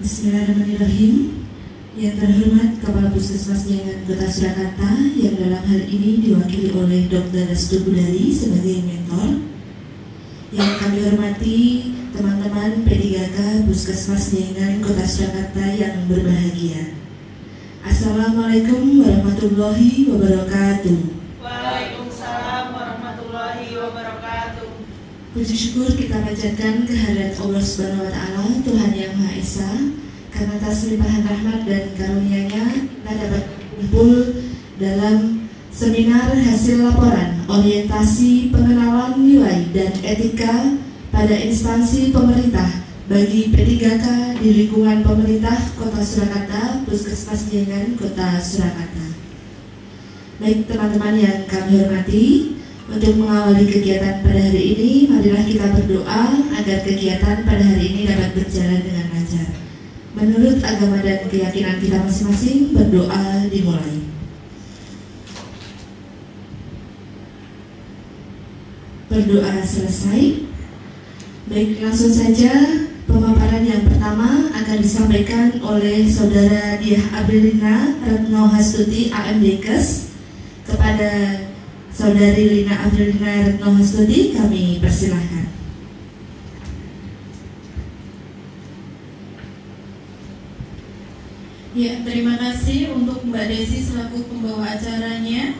Bismillahirrahmanirrahim. Yang terhormat Kepala Puskesmas Jengan Kota Surakarta yang dalam hal ini diwakili oleh Dr. Restu Budari sebagai mentor. Yang kami hormati teman-teman P3K Puskesmas Jengan Kota Surakarta yang berbahagia. Assalamualaikum warahmatullahi wabarakatuh. Waalaikumsalam warahmatullahi wabarakatuh. Puji syukur kita panjatkan kehadirat Allah Subhanahu wa Ta'ala, Tuhan Yang Maha Esa, karena atas limpahan rahmat dan karunia-Nya kita dapat kumpul dalam seminar hasil laporan orientasi pengenalan nilai dan etika pada instansi pemerintah bagi P3K di lingkungan pemerintah Kota Surakarta, Puskesmas Jengan Kota Surakarta. Baik teman-teman yang kami hormati, untuk mengawali kegiatan pada hari ini, marilah kita berdoa agar kegiatan pada hari ini dapat berjalan dengan lancar. Menurut agama dan keyakinan kita masing-masing, berdoa dimulai. Berdoa selesai. Baik, langsung saja pemaparan yang pertama akan disampaikan oleh Saudara Diah Aprilina Retno Hastuti AMDkes. Kepada Saudari Lina Aprilina Retno Hastuti, kami persilahkan. Ya, terima kasih untuk Mbak Desi selaku pembawa acaranya.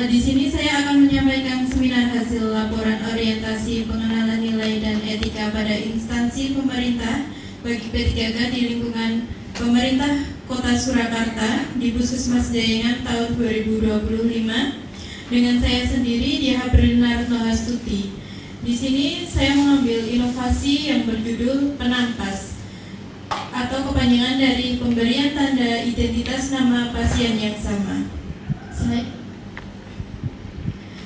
Di sini saya akan menyampaikan seminar hasil laporan orientasi pengenalan nilai dan etika pada instansi pemerintah bagi P3K di lingkungan pemerintah Kota Surakarta di Puskesmas Jengan tahun 2025 dengan saya sendiri Diah Aprilina Retno Hastuti. Di sini saya mengambil inovasi yang berjudul penampas atau kepanjangan dari pemberian tanda identitas nama pasien yang sama.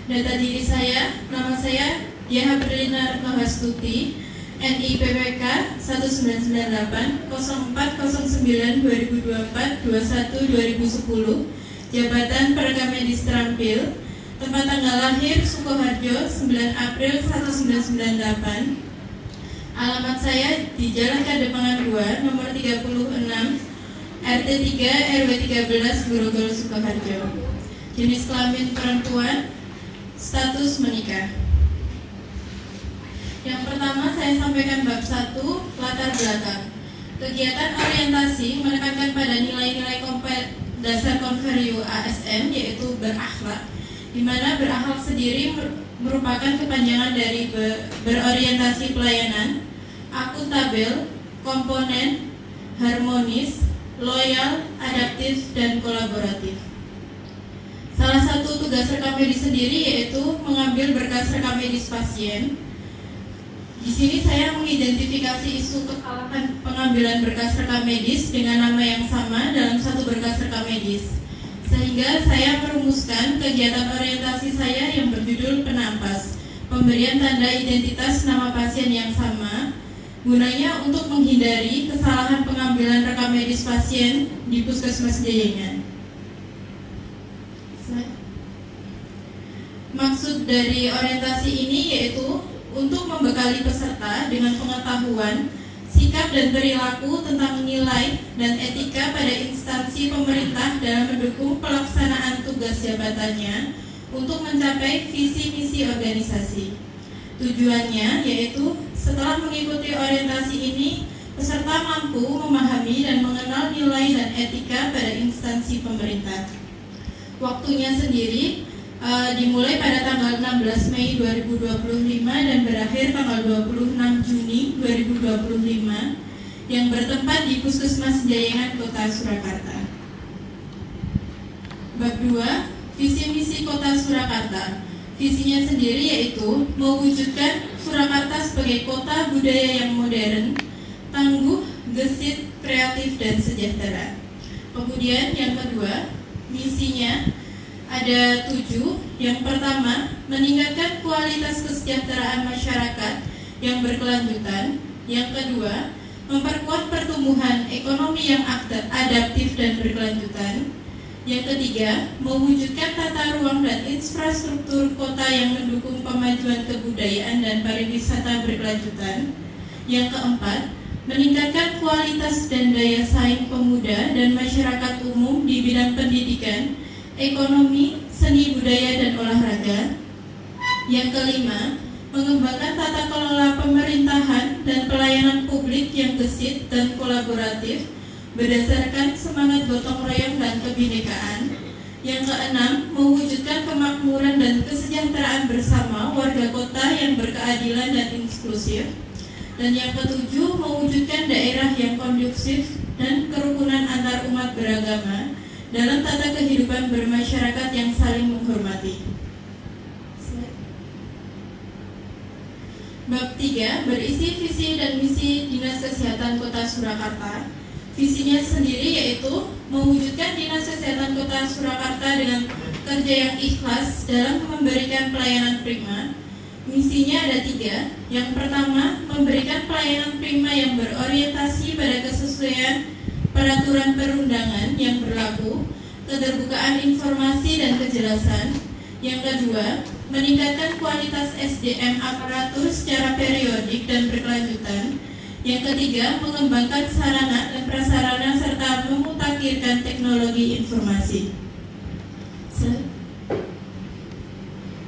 Data diri saya, nama saya Diah Aprilina Retno Hastuti, NIPPK 1998 0409 2024 21 2010, Jabatan Perekam Medis Terampil, tempat tanggal lahir Sukoharjo 9 April 1998. Alamat saya di Jalan Kademangan 2 nomor 36 RT 3 RW 13 Grogol Sukoharjo. Jenis kelamin perempuan, status menikah. Yang pertama saya sampaikan bab 1, latar belakang. Kegiatan orientasi menekankan pada nilai-nilai dasar Convalio ASN, yaitu berakhlak, di mana berakhlak sendiri merupakan kepanjangan dari berorientasi pelayanan, akuntabel, komponen, harmonis, loyal, adaptif, dan kolaboratif. Salah satu tugas rekam medis sendiri yaitu mengambil berkas rekam medis pasien. Di sini saya mengidentifikasi isu kesalahan pengambilan berkas rekam medis dengan nama yang sama dalam satu berkas rekam medis. Sehingga saya merumuskan kegiatan orientasi saya yang berjudul penampas, pemberian tanda identitas nama pasien yang sama, gunanya untuk menghindari kesalahan pengambilan rekam medis pasien di Puskesmas Jengan. Maksud dari orientasi ini yaitu untuk membekali peserta dengan pengetahuan, sikap dan perilaku tentang nilai dan etika pada instansi pemerintah dalam mendukung pelaksanaan tugas jabatannya untuk mencapai visi misi organisasi. Tujuannya yaitu setelah mengikuti orientasi ini, peserta mampu memahami dan mengenal nilai dan etika pada instansi pemerintah. Waktunya sendiri dimulai pada tanggal 16 Mei 2025 dan berakhir tanggal 26 Juni 2025 yang bertempat di Puskesmas Jengan Kota Surakarta. Bab 2, visi misi Kota Surakarta. Visinya sendiri yaitu mewujudkan Surakarta sebagai kota budaya yang modern, tangguh, gesit, kreatif, dan sejahtera. Kemudian yang kedua, misinya ada 7. Yang pertama, meningkatkan kualitas kesejahteraan masyarakat yang berkelanjutan. Yang kedua, memperkuat pertumbuhan ekonomi yang adaptif dan berkelanjutan. Yang ketiga, mewujudkan tata ruang dan infrastruktur kota yang mendukung pemajuan kebudayaan dan pariwisata berkelanjutan. Yang keempat, meningkatkan kualitas dan daya saing pemuda dan masyarakat umum di bidang pendidikan, ekonomi, seni budaya, dan olahraga. Yang kelima, mengembangkan tata kelola pemerintahan dan pelayanan publik yang gesit dan kolaboratif berdasarkan semangat gotong royong dan kebinekaan. Yang keenam, mewujudkan kemakmuran dan kesejahteraan bersama warga kota yang berkeadilan dan inklusif. Dan yang ketujuh, mewujudkan daerah yang kondusif dan kerukunan antar umat beragama dalam tata kehidupan bermasyarakat yang saling menghormati. Bab 3 berisi visi dan misi Dinas Kesehatan Kota Surakarta. Visinya sendiri yaitu mewujudkan Dinas Kesehatan Kota Surakarta dengan kerja yang ikhlas dalam memberikan pelayanan prima. Misinya ada 3. Yang pertama, memberikan pelayanan prima yang berorientasi pada kesesuaian peraturan perundangan yang berlaku, keterbukaan informasi dan kejelasan. Yang kedua, meningkatkan kualitas SDM aparatur secara periodik dan berkelanjutan. Yang ketiga, mengembangkan sarana dan prasarana serta memutakhirkan teknologi informasi.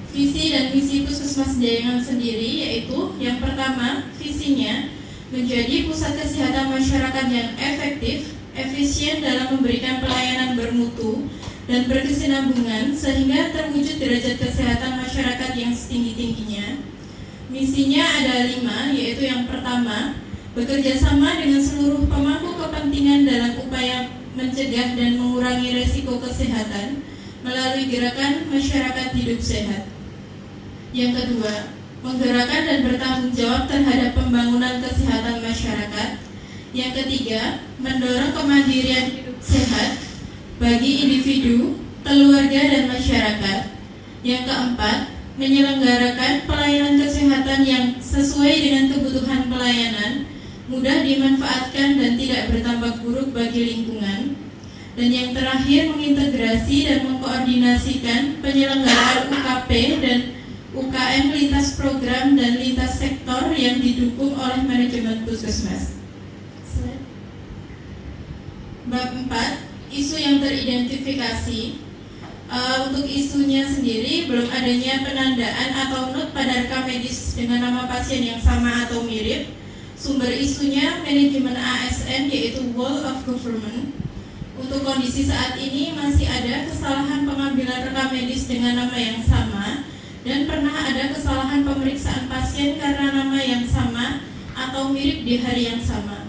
Visi dan misi Puskesmas Jayangan sendiri yaitu yang pertama, visinya menjadi pusat kesehatan masyarakat yang efektif, efisien dalam memberikan pelayanan bermutu dan berkesinambungan sehingga terwujud derajat kesehatan masyarakat yang setinggi-tingginya. Misinya ada 5, yaitu yang pertama, bekerja sama dengan seluruh pemangku kepentingan dalam upaya mencegah dan mengurangi risiko kesehatan melalui gerakan masyarakat hidup sehat. Yang kedua, menggerakkan dan bertanggung jawab terhadap pembangunan kesehatan masyarakat. Yang ketiga, mendorong kemandirian hidup sehat bagi individu, keluarga, dan masyarakat. Yang keempat, menyelenggarakan pelayanan kesehatan yang sesuai dengan kebutuhan pelayanan, mudah dimanfaatkan dan tidak berdampak buruk bagi lingkungan. Dan yang terakhir, mengintegrasi dan mengkoordinasikan penyelenggaraan UKP dan UKM lintas program dan lintas sektor yang didukung oleh manajemen puskesmas. Bab 4, isu yang teridentifikasi. Untuk isunya sendiri, belum adanya penandaan atau not pada rekam medis dengan nama pasien yang sama atau mirip. Sumber isunya manajemen ASN, yaitu Whole of Government. Untuk kondisi saat ini masih ada kesalahan pengambilan rekam medis dengan nama yang sama, dan pernah ada kesalahan pemeriksaan pasien karena nama yang sama atau mirip di hari yang sama.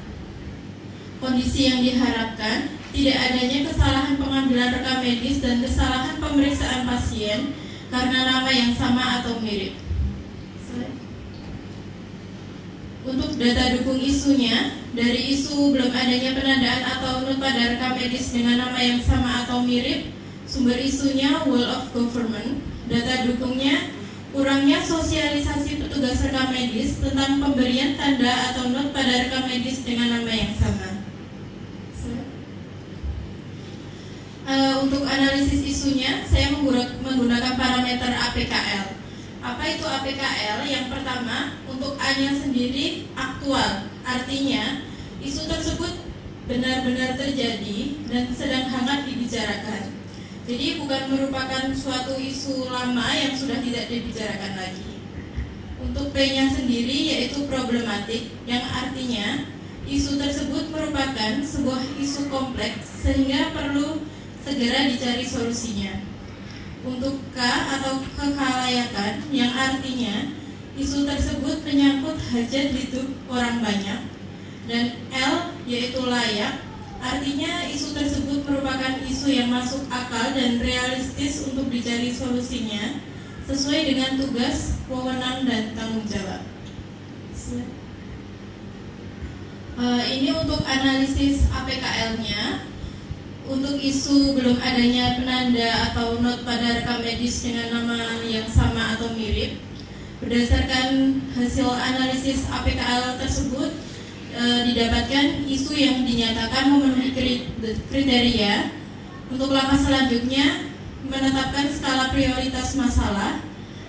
Kondisi yang diharapkan, tidak adanya kesalahan pengambilan rekam medis dan kesalahan pemeriksaan pasien karena nama yang sama atau mirip. Untuk data dukung isunya, dari isu belum adanya penandaan atau not pada rekam medis dengan nama yang sama atau mirip, sumber isunya Whole of Government. Data dukungnya, kurangnya sosialisasi petugas rekam medis tentang pemberian tanda atau not pada rekam medis dengan nama yang sama. Untuk analisis isunya, saya menggunakan parameter APKL. Apa itu APKL? Yang pertama, untuk A-nya sendiri aktual, artinya isu tersebut benar-benar terjadi dan sedang hangat dibicarakan. Jadi bukan merupakan suatu isu lama yang sudah tidak dibicarakan lagi. Untuk P-nya sendiri yaitu problematik, yang artinya isu tersebut merupakan sebuah isu kompleks sehingga perlu segera dicari solusinya. Untuk K atau kekhalayakan, yang artinya isu tersebut menyangkut hajat hidup orang banyak. Dan L yaitu layak, artinya isu tersebut merupakan isu yang masuk akal dan realistis untuk dicari solusinya sesuai dengan tugas, wewenang, dan tanggung jawab. Ini untuk analisis APKL-nya. Untuk isu belum adanya penanda atau not pada rekam medis dengan nama yang sama atau mirip, berdasarkan hasil analisis APKL tersebut didapatkan isu yang dinyatakan memenuhi kriteria. Untuk langkah selanjutnya, menetapkan skala prioritas masalah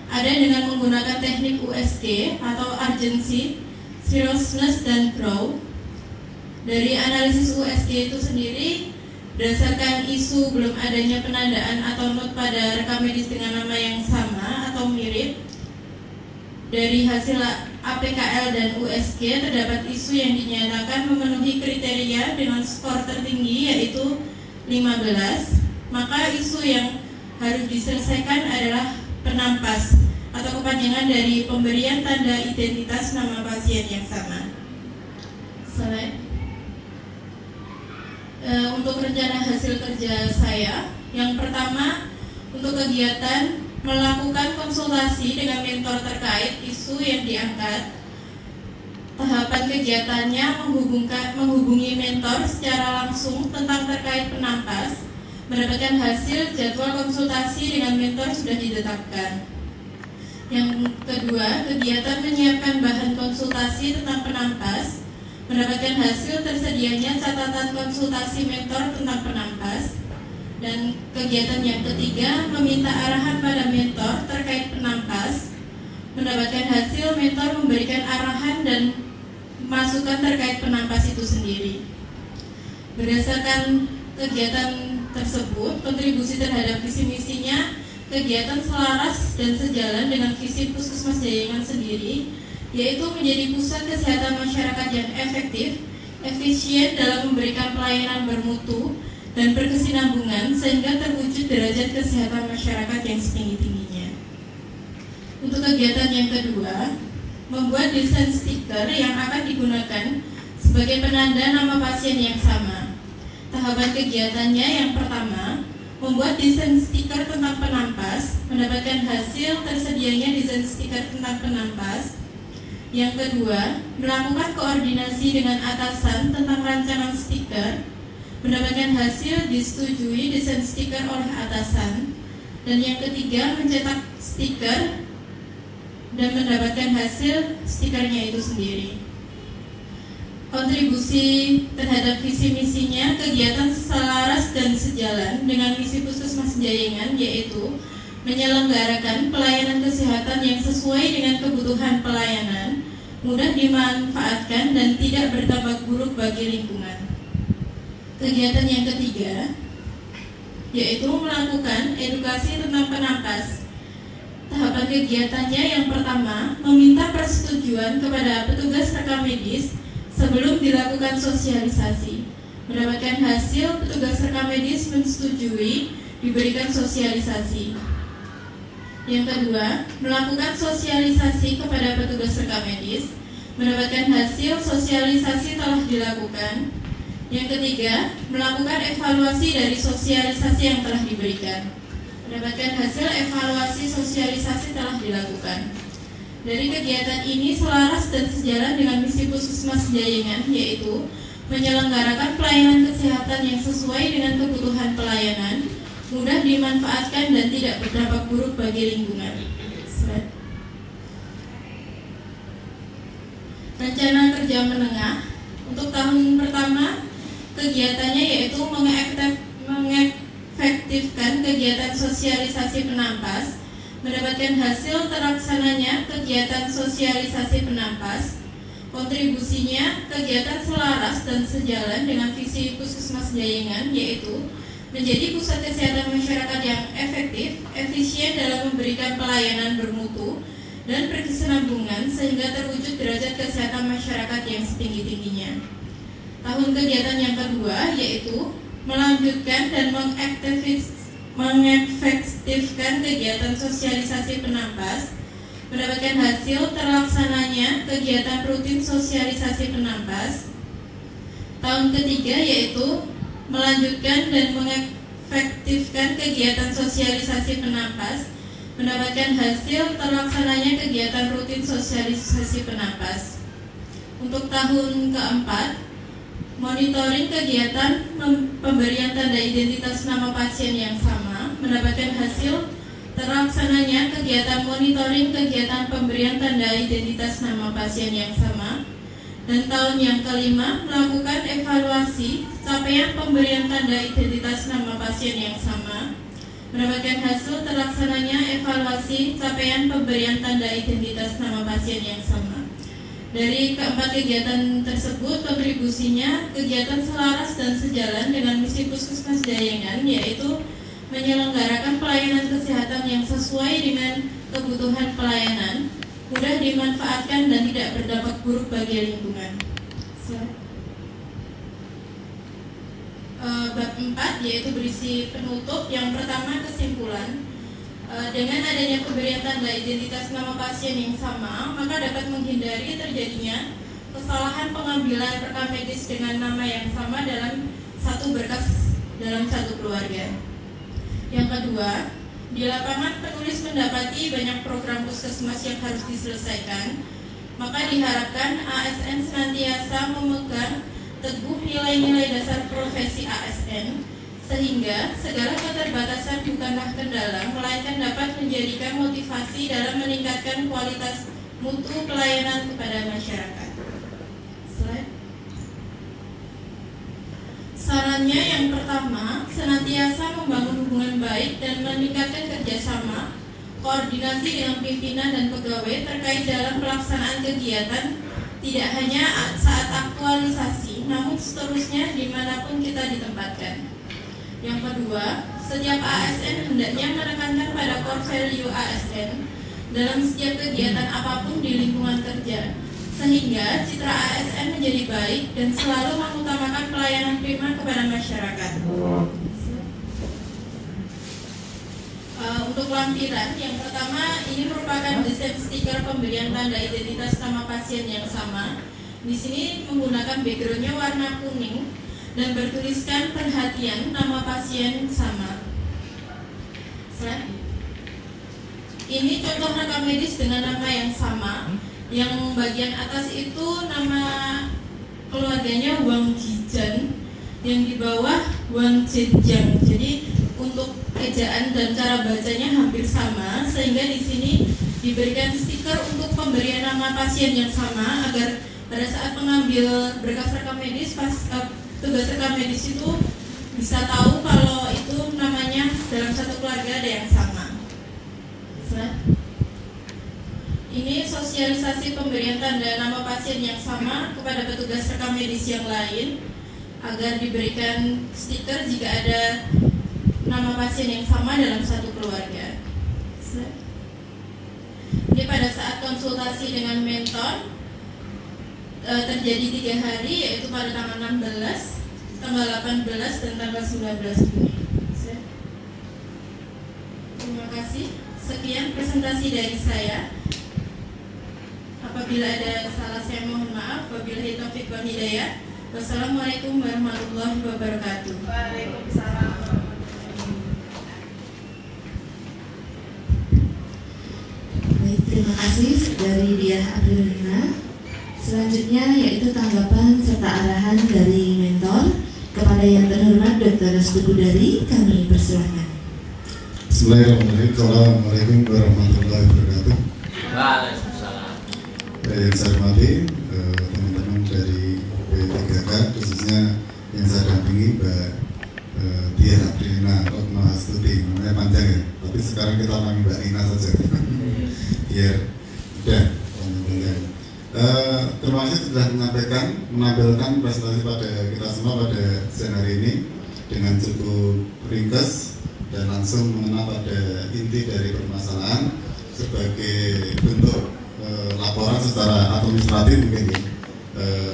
ada dengan menggunakan teknik USG atau urgency, seriousness, dan grow. Dari analisis USG itu sendiri, berdasarkan isu belum adanya penandaan atau not pada rekam medis dengan nama yang sama atau mirip, dari hasil APKL dan USG terdapat isu yang dinyatakan memenuhi kriteria dengan skor tertinggi yaitu 15, maka isu yang harus diselesaikan adalah penampas atau kepanjangan dari pemberian tanda identitas nama pasien yang sama. Slide. Untuk rencana hasil kerja saya, yang pertama untuk kegiatan melakukan konsultasi dengan mentor terkait isu yang diangkat. Tahapan kegiatannya menghubungi mentor secara langsung tentang terkait penampas, mendapatkan hasil jadwal konsultasi dengan mentor sudah ditetapkan. Yang kedua, kegiatan menyiapkan bahan konsultasi tentang penampas, mendapatkan hasil tersedianya catatan konsultasi mentor tentang penampas. Dan kegiatan yang ketiga, meminta arahan pada mentor terkait penampas, mendapatkan hasil mentor memberikan arahan dan masukan terkait penampas itu sendiri. Berdasarkan kegiatan tersebut, kontribusi terhadap visi misinya, kegiatan selaras dan sejalan dengan visi Puskesmas Jayengan sendiri, yaitu menjadi pusat kesehatan masyarakat yang efektif, efisien dalam memberikan pelayanan bermutu dan berkesinambungan sehingga terwujud derajat kesehatan masyarakat yang setinggi-tingginya. Untuk kegiatan yang kedua, membuat desain stiker yang akan digunakan sebagai penanda nama pasien yang sama. Tahapan kegiatannya yang pertama, membuat desain stiker tentang penampas, mendapatkan hasil tersedianya desain stiker tentang penampas. Yang kedua, melakukan koordinasi dengan atasan tentang rancangan stiker, mendapatkan hasil disetujui desain stiker oleh atasan. Dan yang ketiga, mencetak stiker dan mendapatkan hasil stikernya itu sendiri. Kontribusi terhadap visi misinya, kegiatan selaras dan sejalan dengan misi Puskesmas Jayengan, yaitu menyelenggarakan pelayanan kesehatan yang sesuai dengan kebutuhan pelayanan, mudah dimanfaatkan dan tidak berdampak buruk bagi lingkungan. Kegiatan yang ketiga yaitu melakukan edukasi tentang penampas. Tahapan kegiatannya yang pertama, meminta persetujuan kepada petugas rekam medis sebelum dilakukan sosialisasi. Mendapatkan hasil, petugas rekam medis mensetujui diberikan sosialisasi. Yang kedua, melakukan sosialisasi kepada petugas rekam medis. Mendapatkan hasil, sosialisasi telah dilakukan. Yang ketiga, melakukan evaluasi dari sosialisasi yang telah diberikan. Mendapatkan hasil, evaluasi sosialisasi telah dilakukan. Dari kegiatan ini selaras dan sejalan dengan misi Puskesmas Jayengan, yaitu menyelenggarakan pelayanan kesehatan yang sesuai dengan kebutuhan pelayanan, mudah dimanfaatkan dan tidak berdampak buruk bagi lingkungan. Rencana kerja menengah untuk tahun pertama, kegiatannya yaitu mengefektifkan kegiatan sosialisasi penampas, mendapatkan hasil terlaksananya kegiatan sosialisasi penampas. Kontribusinya, kegiatan selaras dan sejalan dengan visi Puskesmas Jayengan, yaitu menjadi pusat kesehatan masyarakat yang efektif, efisien dalam memberikan pelayanan bermutu dan berkesinambungan sehingga terwujud derajat kesehatan masyarakat yang setinggi-tingginya. Tahun kegiatan yang kedua yaitu melanjutkan dan mengefektifkan kegiatan sosialisasi penampas, mendapatkan hasil terlaksananya kegiatan rutin sosialisasi penampas. Tahun ketiga yaitu melanjutkan dan mengefektifkan kegiatan sosialisasi penampas, mendapatkan hasil terlaksananya kegiatan rutin sosialisasi penampas. Untuk tahun keempat, monitoring kegiatan pemberian tanda identitas nama pasien yang sama, mendapatkan hasil terlaksananya kegiatan monitoring kegiatan pemberian tanda identitas nama pasien yang sama. Dan tahun yang kelima, melakukan evaluasi capaian pemberian tanda identitas nama pasien yang sama, mendapatkan hasil terlaksananya evaluasi capaian pemberian tanda identitas nama pasien yang sama. Dari keempat kegiatan tersebut, kontribusinya kegiatan selaras dan sejalan dengan misi Puskesmas Dayengan, yaitu menyelenggarakan pelayanan kesehatan yang sesuai dengan kebutuhan pelayanan, mudah dimanfaatkan dan tidak berdampak buruk bagi lingkungan. Bab 4 yaitu berisi penutup. Yang pertama, kesimpulan. Dengan adanya pemberian tanda identitas nama pasien yang sama, maka dapat menghindari terjadinya kesalahan pengambilan rekam medis dengan nama yang sama dalam satu berkas dalam satu keluarga. Yang kedua, di lapangan penulis mendapati banyak program puskesmas yang harus diselesaikan, maka diharapkan ASN senantiasa memegang teguh nilai-nilai dasar profesi ASN, sehingga segala keterbatasan bukanlah kendala, melainkan dapat menjadikan motivasi dalam meningkatkan kualitas mutu pelayanan kepada masyarakat. Slide. Sarannya yang pertama, senantiasa membangun hubungan baik dan meningkatkan kerjasama, koordinasi dengan pimpinan dan pegawai terkait dalam pelaksanaan kegiatan, tidak hanya saat aktualisasi, namun seterusnya dimanapun kita ditempatkan. Yang kedua, setiap ASN hendaknya menekankan pada core value ASN dalam setiap kegiatan apapun di lingkungan kerja, sehingga citra ASN menjadi baik dan selalu mengutamakan pelayanan prima kepada masyarakat. Untuk lampiran, yang pertama ini merupakan desain stiker pemberian tanda identitas nama pasien yang sama. Di sini menggunakan backgroundnya warna kuning dan bertuliskan perhatian nama pasien sama. Ini contoh rekam medis dengan nama yang sama. Yang bagian atas itu nama keluarganya Wang Jijan, yang di bawah Wang Zhenjiang. Jadi untuk ejaan dan cara bacanya hampir sama, sehingga di sini diberikan stiker untuk pemberian nama pasien yang sama agar pada saat mengambil berkas rekam medis tugas rekam medis itu bisa tahu kalau itu namanya dalam satu keluarga ada yang sama. Ini sosialisasi pemberian tanda nama pasien yang sama kepada petugas rekam medis yang lain agar diberikan stiker jika ada nama pasien yang sama dalam satu keluarga. Ini pada saat konsultasi dengan mentor terjadi 3 hari, yaitu pada tanggal 16, tanggal 18, dan tanggal 19 Juni. Terima kasih. Sekian presentasi dari saya. Apabila ada salah saya mohon maaf. Wabillahi taufiq wal hidayah. Wassalamualaikum warahmatullahi wabarakatuh. Waalaikumsalam. Baik, terima kasih dari Diah Aprilina. Selanjutnya yaitu tanggapan serta arahan dari mentor kepada yang terhormat Dr. Restu Gudari. Kami persilahkan. Bismillahirrahmanirrahim. Assalamualaikum warahmatullahi wabarakatuh. Waalaikumsalam. Yang saya hormati teman-teman dari P3K, khususnya yang saya dampingi Mbak Diah Aprilina Ratnastuti. Namanya panjang ya, tapi sekarang kita panggil Mbak Rina saja biar mudah. Terima kasih sudah menampilkan presentasi pada kita semua pada siang hari ini dengan cukup ringkas dan langsung mengena pada inti dari permasalahan sebagai bentuk laporan secara administratif mungkin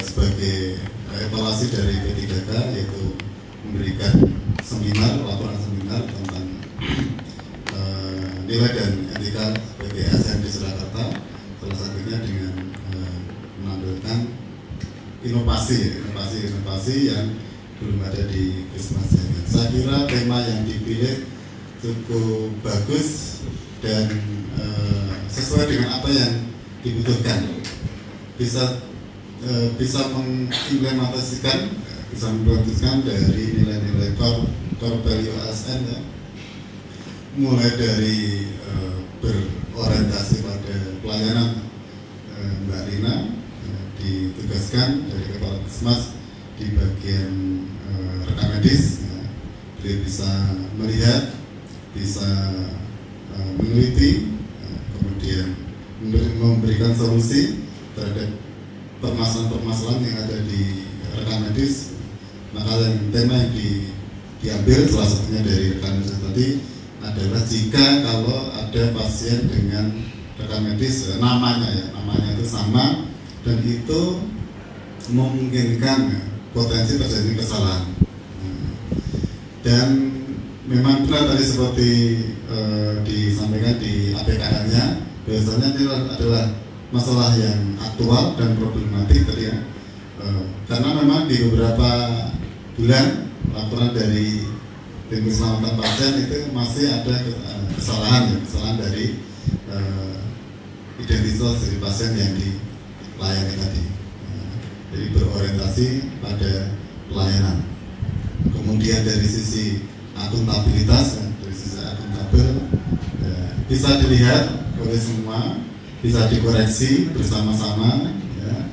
sebagai evaluasi dari P3K, yaitu memberikan laporan seminar tentang nilai dan etika sebagai ASN di Surakarta, salah satunya dengan menampilkan inovasi yang belum ada di Puskesmas Dayengan. Saya kira tema yang dipilih cukup bagus dan sesuai dengan apa yang dibutuhkan. Bisa mengimplementasikan dari nilai-nilai core value ASN ya, mulai dari berorientasi pada pelayanan. Mbak Rina ditugaskan dari Kepala Puskesmas di bagian rekam medis, dia bisa melihat, bisa meneliti, kemudian memberikan solusi terhadap permasalahan-permasalahan yang ada di rekan medis, maka tema yang diambil salah satunya dari rekan medis tadi adalah jika kalau ada pasien dengan rekan medis namanya itu sama dan itu memungkinkan potensi terjadi kesalahan. Dan memang benar tadi seperti disampaikan di APKN-nya, biasanya ini adalah masalah yang aktual dan problematik tadi ya. Karena memang di beberapa bulan laporan dari tim keselamatan pasien itu masih ada kesalahan dari identitas dari pasien yang dilayani tadi. Jadi berorientasi pada pelayanan. Kemudian dari sisi akuntabilitas, dari sisi akuntabel bisa dilihat oleh semua, bisa dikoreksi bersama-sama ya,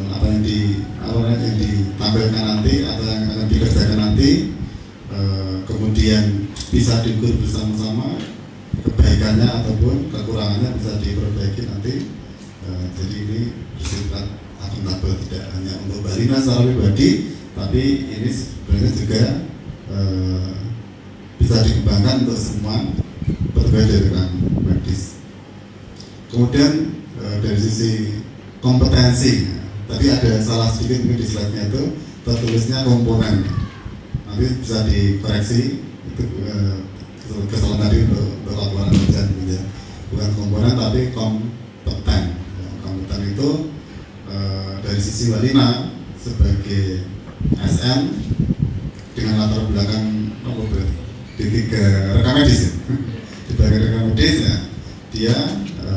apa yang ditampilkan nanti atau yang akan dikerjakan nanti, kemudian bisa diukur bersama-sama kebaikannya ataupun kekurangannya bisa diperbaiki nanti. Jadi ini bersifat akuntabel, tidak hanya untuk Mbak Rina secara pribadi, tapi ini sebenarnya juga bisa dikembangkan untuk semua pegawai dari rekan medis. Kemudian dari sisi kompetensi, tadi ada salah sedikit di slide-nya itu tertulisnya komponen. Nanti bisa dikoreksi itu kesalahan tadi untuk laporan kerja, ya. Bukan komponen tapi kompeten. Kompeten itu dari sisi Mbak Rina sebagai SM dengan latar belakang di 3 rekan medis ya. Di bagian rekan medis ya, dia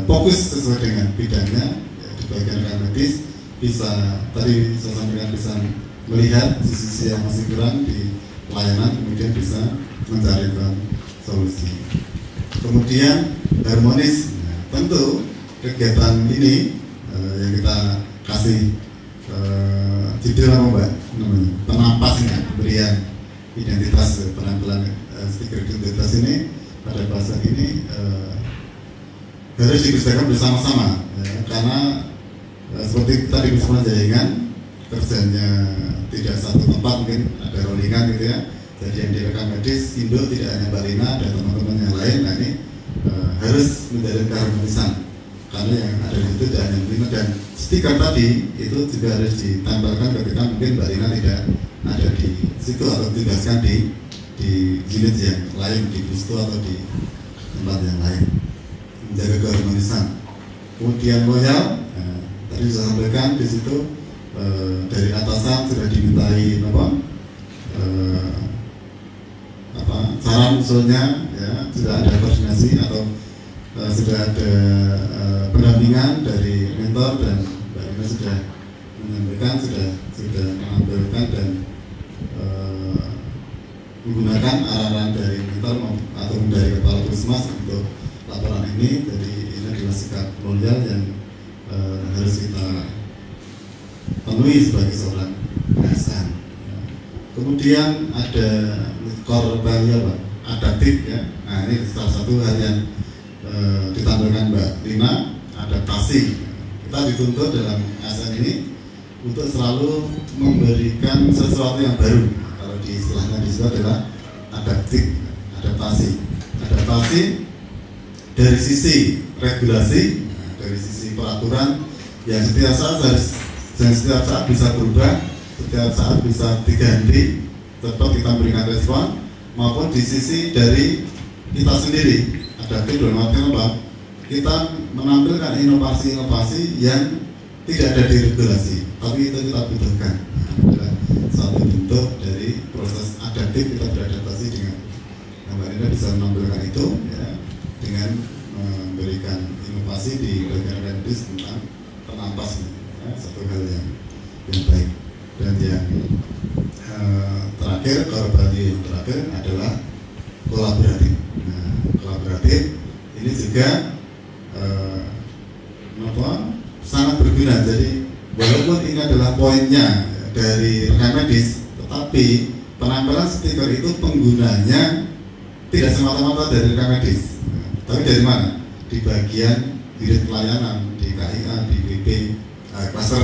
fokus sesuai dengan bidangnya ya, di bagian rekan medis bisa tadi saya sampaikan bisa melihat sisi yang masih kurang di pelayanan, kemudian bisa mencarikan solusi. Kemudian harmonis, ya, tentu kegiatan ini yang kita kasih judul apa Mbak namanya, penampasnya, pemberian identitas penampilan stiker identitas ini pada bahasa ini harus dikerjakan bersama-sama ya, karena seperti tadi bersama jaringan kerjanya tidak satu tempat, mungkin ada rollingan gitu ya. Jadi yang direkam medis Indo tidak hanya Mbak Rina, ada teman-teman yang lain. Nah ini harus menjadi keharmonisan karena yang ada di situ tidak hanya Mbak Rina, dan stiker tadi itu juga harus ditempelkan ketika mungkin Mbak Rina tidak ada di situ atau ditugaskan di unit yang lain, di pustu atau di tempat yang lain, menjaga keharmonisan. Kemudian loyal, tadi saya sampaikan di situ dari atasan sudah dimintai saran usulnya ya, sudah ada koordinasi atau sudah ada pendampingan dari mentor, dan Mbak Rina sudah menyampaikan, sudah mengambilkan dan menggunakan arahan dari mentor atau dari kepala puskesmas untuk laporan ini. Jadi ini adalah sikap loyal yang harus kita penuhi sebagai seorang ASN. Kemudian ada core value adaptif ya. Nah ini salah satu hal yang ditampilkan Mbak Rina, adaptasi. Kita dituntut dalam ASN ini untuk selalu memberikan sesuatu yang baru. Kalau di istilahnya di situ adalah adaptif, adaptasi dari sisi regulasi, dari sisi peraturan yang setiap saat bisa berubah, setiap saat bisa diganti, tetap kita memberikan respon, maupun di sisi dari kita sendiri. Adaptif dalam artian apa? Kita menampilkan inovasi-inovasi yang tidak ada di regulasi, tapi itu kita butuhkan. Adalah satu bentuk dari proses adaptif, kita beradaptasi dengan Mbak Rina bisa menampilkan itu ya, dengan memberikan inovasi di bagian medis tentang penampas ya, satu hal yang baik. Dan yang terakhir, korban yang terakhir adalah kolaboratif. Nah, kolaboratif ini juga sangat berguna. Jadi walaupun ini adalah poinnya dari rekan medis, tetapi penampilan stiker itu penggunanya tidak semata-mata dari rekan medis, tapi dari mana? Di bagian unit pelayanan, di KIA, di BP, klaster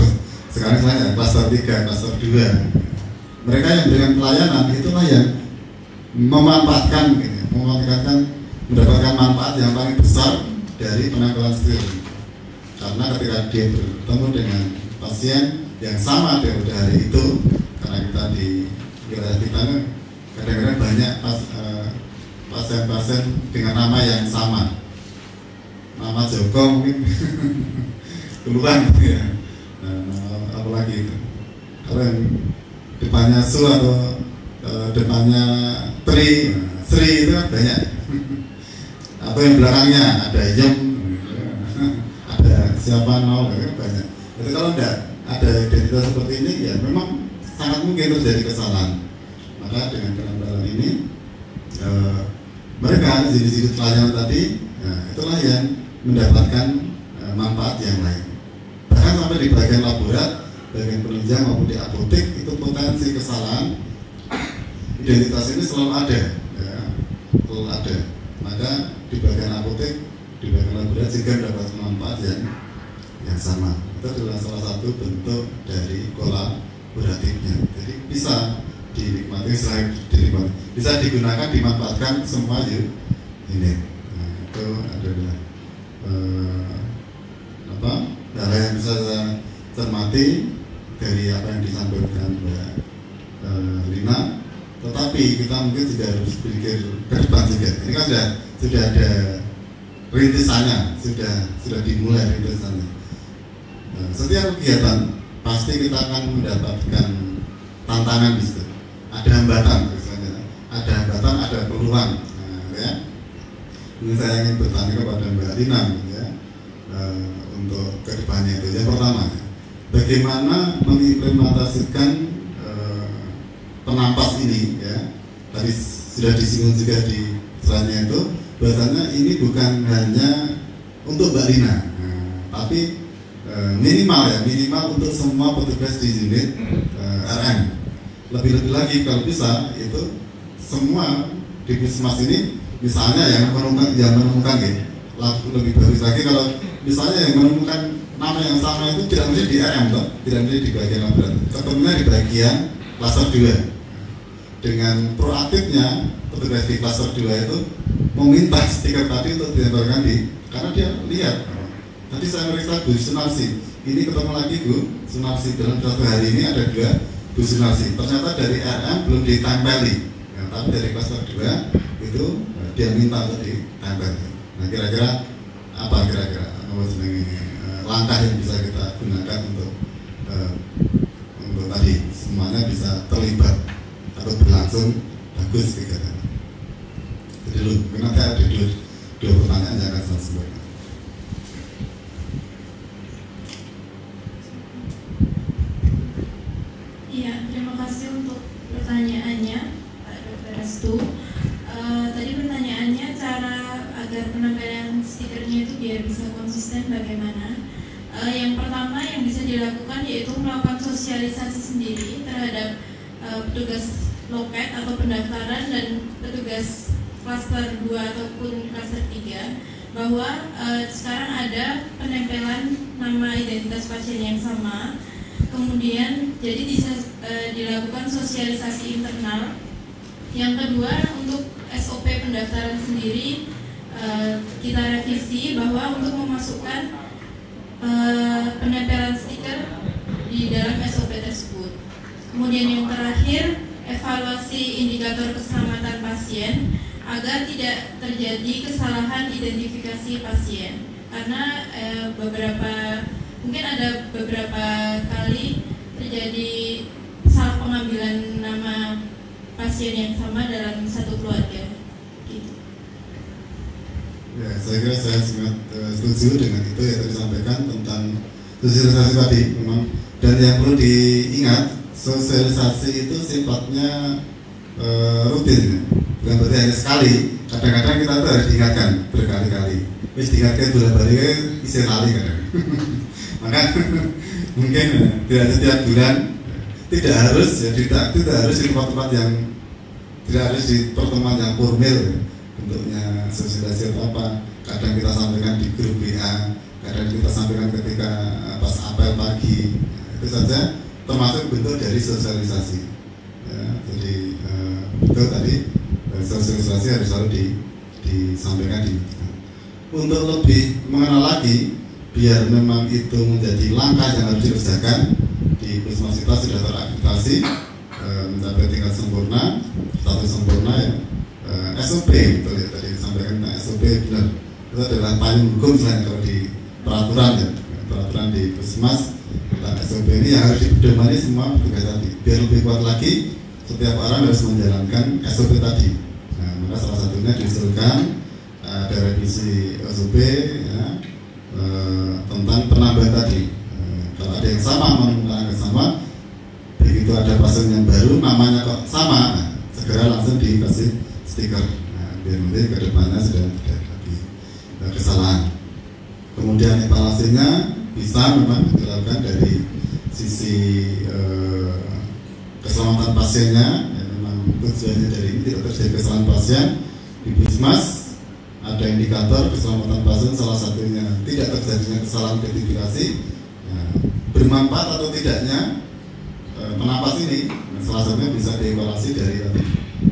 sekarang saya klaster 3, klaster 2. Mereka yang dengan pelayanan itulah yang memanfaatkan gitu, mendapatkan manfaat yang paling besar dari penempelan stealing. Karena ketika dia bertemu dengan pasien yang sama pada hari itu, karena kita di wilayah kita kadang-kadang banyak pasien-pasien dengan nama yang sama, nama Joko mungkin keluar gitu ya. Apalagi itu kalau yang depannya Su atau depannya Tri, Sri itu kan banyak. Atau yang belakangnya ada Yem, ada siapa Nol, kan banyak. Jadi kalau tidak ada identitas seperti ini, ya memang sangat mungkin terjadi kesalahan. Maka dengan penempelan ini, mereka jenis-jenis pelayanan tadi, itulah yang mendapatkan manfaat yang lain. Bahkan sampai di bagian laborat, bagian penunjang maupun di apotek itu potensi kesalahan identitas ini selalu ada, ya, selalu ada. Maka di bagian apotek, di bagian laborat juga mendapatkan manfaat yang sama. Itu adalah salah satu bentuk dari kolaboratifnya. Jadi bisa dinikmati, selain dinikmati, bisa digunakan, dimanfaatkan semua unit. Nah, itu adalah hal yang bisa saya cermati dari apa yang disampaikan Mbak Lina. Tetapi kita mungkin tidak harus berpikir ke depan juga. Ini kan sudah ada rintisannya, sudah dimulai rintisannya. Setiap kegiatan pasti kita akan mendapatkan tantangan di situ. Ada hambatan, misalnya. Ada hambatan, ada peluang. Ya. Ini saya ingin bertanya kepada Mbak Lina, ya, untuk kedepannya itu. Yang pertama, bagaimana mengimplementasikan penampas ini, ya. Tadi sudah disinggung juga di slide-nya itu, bahwasanya ini bukan hanya untuk Mbak Lina, tapi minimal untuk semua petugas di unit RM. Lebih-lebih lagi kalau bisa itu semua di puskesmas ini, misalnya yang menemukan gitu, lebih bagus lagi kalau misalnya yang menemukan nama yang sama itu tidak mesti di RM, tidak mesti di bagian laboratorium, ketemunya di bagian klaster 2. Dengan proaktifnya petugas di klaster 2 itu meminta stiker tadi untuk ditempelkan karena dia lihat. Tadi saya meriksa Bu Sunarsi, ini ketemu lagi Bu Sunarsi, dalam satu hari ini ada 2 Bu Sunarsi. Ternyata dari RM belum ditempeli, ya, tapi dari klaster 2 itu dia minta untuk ditempel. Nah, kira-kira apa langkah yang bisa kita gunakan untuk tadi semuanya bisa terlibat atau berlangsung bagus kegiatan. Jadi nanti ada dua pertanyaan yang akan saya sampaikan. Iya, terima kasih untuk pertanyaannya, Pak Dr. Restu. Tadi pertanyaannya cara agar penempelan stikernya itu biar bisa konsisten bagaimana? Yang pertama yang bisa dilakukan yaitu melakukan sosialisasi sendiri terhadap petugas loket atau pendaftaran dan petugas klaster 2 ataupun klaster 3 bahwa sekarang ada penempelan nama identitas pasien yang sama. Kemudian jadi bisa dilakukan sosialisasi internal. Yang kedua, untuk SOP pendaftaran sendiri kita revisi bahwa untuk memasukkan penempelan stiker di dalam SOP tersebut. Kemudian yang terakhir, evaluasi indikator keselamatan pasien agar tidak terjadi kesalahan identifikasi pasien. Karena mungkin ada beberapa kali terjadi salah pengambilan nama pasien yang sama dalam satu keluarga. Gitu. Ya, saya kira saya sangat setuju dengan itu yang tadi disampaikan tentang sosialisasi tadi, memang. Dan yang perlu diingat, sosialisasi itu sifatnya rutin, bukan berarti hanya sekali. Kadang-kadang kita tuh harus diingatkan berkali-kali. Terus diingatkan berkali-kali, isi lali kadang. Maka mungkin tidak setiap bulan, tidak harus ya, tidak harus di tempat-tempat yang tidak harus di pertemuan yang formal bentuknya sosialisasi atau apa. Kadang kita sampaikan di grup WA, kadang kita sampaikan ketika pas apel pagi, itu saja termasuk bentuk dari sosialisasi. Ya, jadi betul tadi sosialisasi harus selalu disampaikan di. Untuk lebih mengenal lagi, biar memang itu menjadi langkah yang harus dikerjakan, di Puskesmas kita sudah terakreditasi mencapai tingkat sempurna, status sempurna ya. SOP betul ya, tadi disampaikan SOP benar, itu adalah payung hukum selain kalau di peraturan ya, peraturan di Puskesmas tentang SOP ini yang harus dipedomani semua petugas tadi. Biar lebih kuat lagi, setiap orang harus menjalankan SOP tadi. Nah, maka salah satunya diusulkan ada revisi SOP ya, tentang penambahan tadi. Kalau ada yang sama menggunakan yang sama, begitu ada pasien yang baru namanya kok sama, nah, segera langsung dikasih stiker. Nah, biar nanti kedepannya sudah tidak lagi kesalahan. Kemudian evaluasinya bisa memang dilakukan dari sisi keselamatan pasiennya. Ya, memang tujuannya dari ini tidak terjadi kesalahan pasien di Puskesmas. Ada indikator keselamatan pasien, salah satunya tidak terjadinya kesalahan identifikasi. Nah, bermanfaat atau tidaknya penapas ini, salah satunya bisa dievaluasi dari tadi.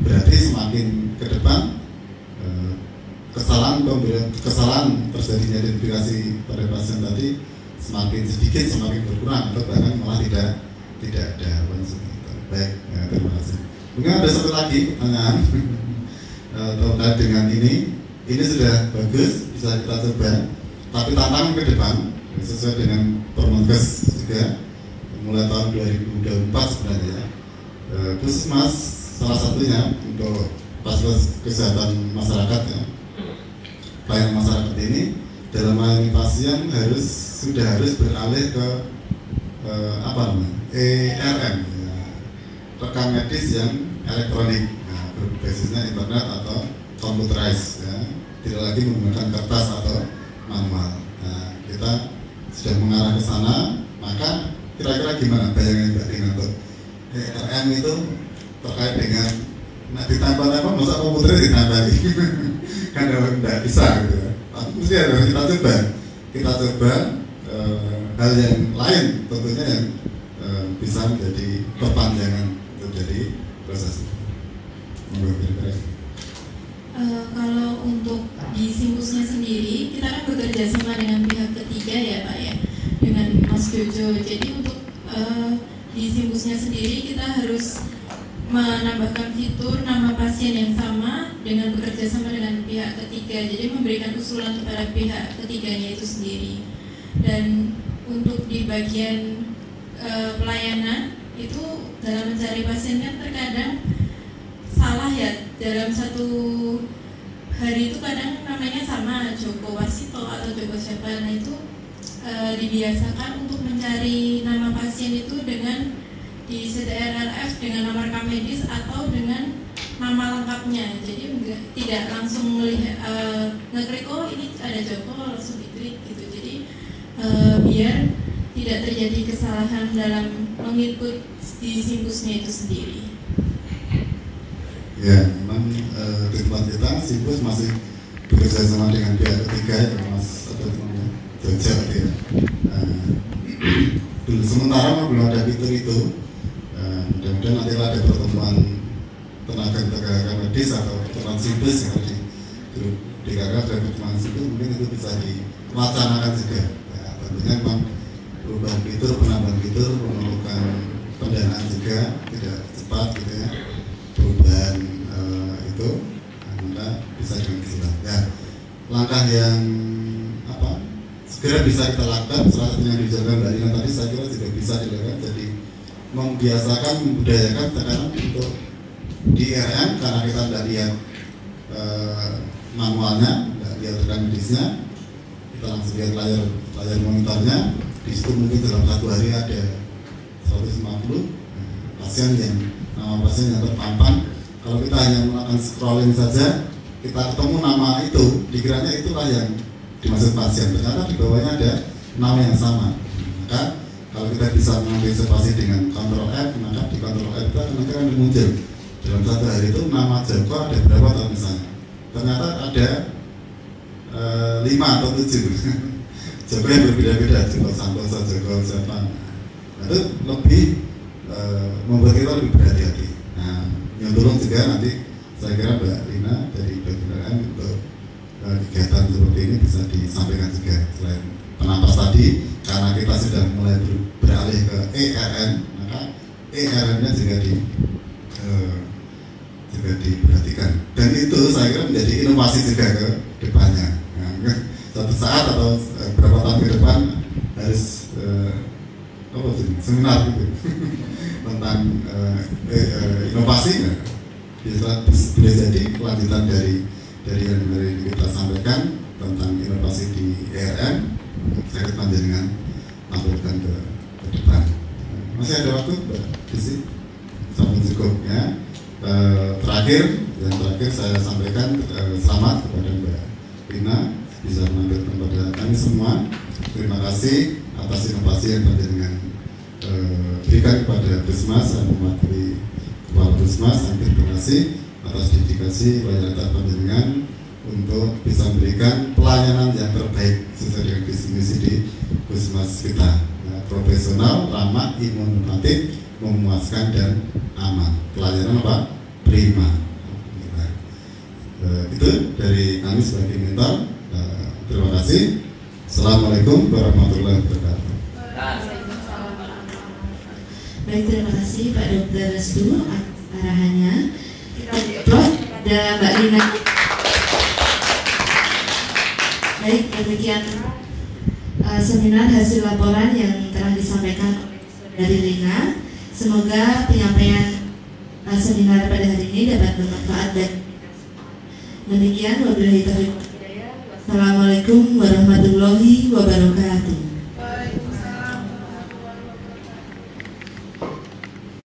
Berarti semakin ke depan kesalahan terjadinya identifikasi pada pasien tadi semakin sedikit, semakin berkurang, atau bahkan malah tidak ada. Baik, ya, terima kasih. Mungkin ada satu lagi pertanyaan terkait dengan ini. Ini sudah bagus, bisa kita coba. Tapi tantangan ke depan sesuai dengan Permenkes juga mulai tahun 2024 sebenarnya. Puskesmas salah satunya untuk fasilitas kesehatan masyarakat ya, pelayanan masyarakat ini dalam melayani pasien sudah harus beralih ke ERM ya, rekam medis yang elektronik, nah, berbasisnya internet atau computerized ya, tidak lagi menggunakan kertas atau manual. Nah, kita sudah mengarah ke sana, maka kira-kira gimana bayangan Mbak Dina untuk ERM itu terkait dengan ditambah-tambah masa komputer ditambah kan tidak bisa gitu ya. Tapi mesti harus kita coba hal yang lain tentunya yang bisa menjadi perpanjangan untuk jadi proses. Kalau untuk di Simpusnya sendiri, kita kan bekerja sama dengan pihak ketiga ya Pak ya, dengan Mas Jojo. Jadi untuk di Simpusnya sendiri kita harus menambahkan fitur nama pasien yang sama dengan bekerja sama dengan pihak ketiga. Jadi memberikan usulan kepada pihak ketiganya itu sendiri. Dan untuk di bagian pelayanan itu dalam mencari pasien kan terkadang salah ya, dalam satu hari itu kadang namanya sama Joko Wasito atau Joko siapa. Nah itu dibiasakan untuk mencari nama pasien itu dengan di CTRLF dengan nomor rekam medis atau dengan nama lengkapnya. Jadi tidak langsung melihat ngeklik oh ini ada Joko langsung diklik gitu. Jadi biar tidak terjadi kesalahan dalam menginput di Simpusnya itu sendiri. Ya, memang di tempat kita Simpus masih bekerja sama dengan pihak ketiga ya, Mas Jogja tadi ya. Sementara belum ada fitur itu. Mudah-mudahan nanti ada pertemuan tenaga medis atau pertemuan Simpus yang di grup DKK dan pertemuan Simpus mungkin itu bisa diwacanakan juga. Ya, tentunya memang perubahan fitur, penambahan fitur memerlukan pendanaan juga, tidak cepat gitu ya. Perubahan itu maka bisa dengan kesulitan. Ya, langkah yang segera bisa kita lakukan, salah satunya yang dijalankan Mbak Dina tadi saya kira juga bisa dilakukan. Jadi membiasakan, membudayakan sekarang untuk di RM karena kita tidak lihat manualnya, tidak lihat rekam medisnya, kita langsung lihat layar monitornya. Di situ mungkin dalam satu hari ada 150 pasien yang nama pasien yang terpampang. Kalau kita hanya melakukan scrolling saja, kita ketemu nama itu, dikiranya itulah yang dimaksud pasien. Ternyata di bawahnya ada nama yang sama. Maka kalau kita bisa mengantisipasi dengan Ctrl F, maka di Ctrl F itu akan muncul dalam satu hari itu nama Joko ada berapa tahun misalnya. Ternyata ada 5 atau 7. Joko yang berbeda-beda, Joko Santoso, Joko siapa. Nah, itu lebih membuat kita lebih berhati-hati. Nah, yang tolong juga nanti saya kira Mbak Rina dari BPN untuk kegiatan seperti ini bisa disampaikan juga selain penampas tadi, karena kita sudah mulai beralih ke ERN, maka ERN-nya juga diperhatikan, dan itu saya kira menjadi inovasi juga ke depannya. Nah, suatu saat atau beberapa tahun ke depan harus seminar gitu tentang inovasi. Nah, bisa jadi kelanjutan dari yang hari kita sampaikan tentang inovasi di ERN. Saya akan dengan tampilkan ke depan. Masih ada waktu, Mbak Desi? Sampai cukup ya. Terakhir saya sampaikan selamat kepada Mbak Rina bisa menampilkan kepada kami semua. Terima kasih atas inovasi yang dengan berikan kepada Puskesmas dan mewakili Kepala Puskesmas. Terima kasih atas dedikasi loyalitas panjenengan untuk bisa memberikan pelayanan yang terbaik sesuai dengan visi misi di Puskesmas kita. Profesional, ramah, inovatif, memuaskan dan aman. Pelayanan apa? Prima. Itu dari kami sebagai mentor. Terima kasih. Assalamualaikum warahmatullahi wabarakatuh. Baik, terima kasih Pak Dr. Restu atas arahannya. Prof dan Mbak Rina. Baik, demikian seminar hasil laporan yang telah disampaikan dari Rina. Semoga penyampaian seminar pada hari ini dapat bermanfaat dan demikian. Wabillahi taufiq. Assalamualaikum warahmatullahi wabarakatuh.